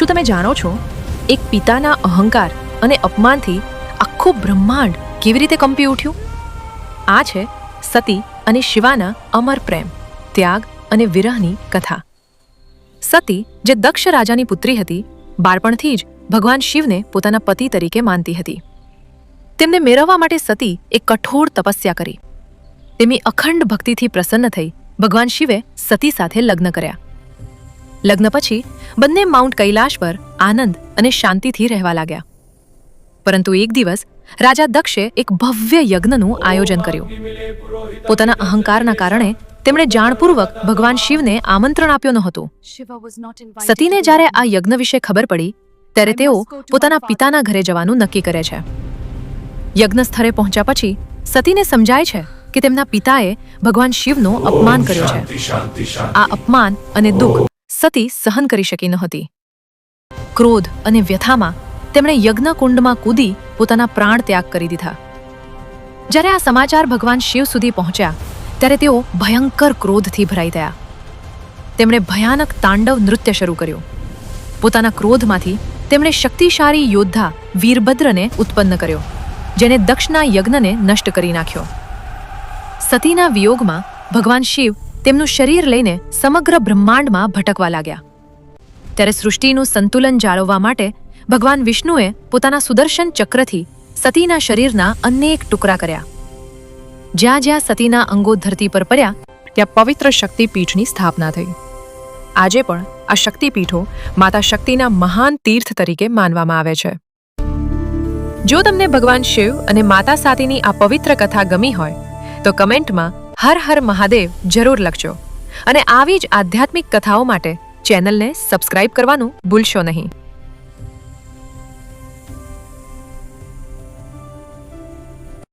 શું તમે જાણો છો એક પિતાના અહંકાર અને અપમાનથી આખું બ્રહ્માંડ કેવી રીતે કંપી ઉઠ્યું? આ છે સતી અને શિવાના અમર પ્રેમ, ત્યાગ અને વિરહની કથા. સતી, જે દક્ષ રાજાની પુત્રી હતી, બાળપણથી જ ભગવાન શિવને પોતાના પતિ તરીકે માનતી હતી. તેમને મેળવવા માટે સતી એક કઠોર તપસ્યા કરી. તેમની અખંડ ભક્તિથી પ્રસન્ન થઈ ભગવાન શિવે સતી સાથે લગ્ન કર્યા. લગ્ન પછી બંને માઉન્ટ કૈલાશ પર આનંદ અને શાંતિથી રહેવા લાગ્યા. પરંતુ એક દિવસ રાજા દક્ષે એક ભવ્ય યજ્ઞનું આયોજન કર્યું. પોતાના અહંકારના કારણે તેમણે જાણપૂર્વક ભગવાન શિવને આમંત્રણ આપ્યું નહોતું. સતીને જ્યારે આ યજ્ઞ વિશે ખબર પડી ત્યારે તેઓ પોતાના પિતાના ઘરે જવાનું નક્કી કરે છે. યજ્ઞ સ્થળે પહોંચ્યા પછી સતીને સમજાય છે કે તેમના પિતાએ ભગવાન શિવનો અપમાન કર્યો છે. આ અપમાન અને દુઃખ સતી સહન કરી શકી નહોતી. ક્રોધ અને વ્યથામાં તેમણે યજ્ઞકુંડમાં કૂદી પોતાના પ્રાણ ત્યાગ કરી દીધા. જ્યારે આ સમાચાર ભગવાન શિવ સુધી પહોંચ્યા ત્યારે તેઓ ભયંકર ક્રોધથી ભરાઈ ગયા. તેમણે ભયાનક તાંડવ નૃત્ય શરૂ કર્યું. પોતાના ક્રોધમાંથી તેમણે શક્તિશાળી યોદ્ધા વીરભદ્રને ઉત્પન્ન કર્યો, જેને દક્ષના યજ્ઞને નષ્ટ કરી નાખ્યો. સતીના વિયોગમાં ભગવાન શિવ તેમનું શરીર લઈને સમગ્ર બ્રહ્માંડમાં ભટકવા લાગ્યા. ત્યારે સૃષ્ટિનું સંતુલન જાળવવા માટે ભગવાન વિષ્ણુએ પોતાના સુદર્શન ચક્રથી સતીના શરીરના અનેક ટુકડા કર્યા. જ્યાં જ્યાં સતીના અંગો ધરતી પર પડ્યા ત્યાં પવિત્ર શક્તિપીઠની સ્થાપના થઈ. આજે પણ આ શક્તિપીઠો માતા શક્તિના મહાન તીર્થ તરીકે માનવામાં આવે છે. જો તમને ભગવાન શિવ અને માતા સાતીની આ પવિત્ર કથા ગમી હોય તો કમેન્ટમાં હર હર મહાદેવ જરૂર લખજો અને આવી જ આધ્યાત્મિક કથાઓ માટે ચેનલને સબસ્ક્રાઇબ કરવાનું ભૂલશો નહીં.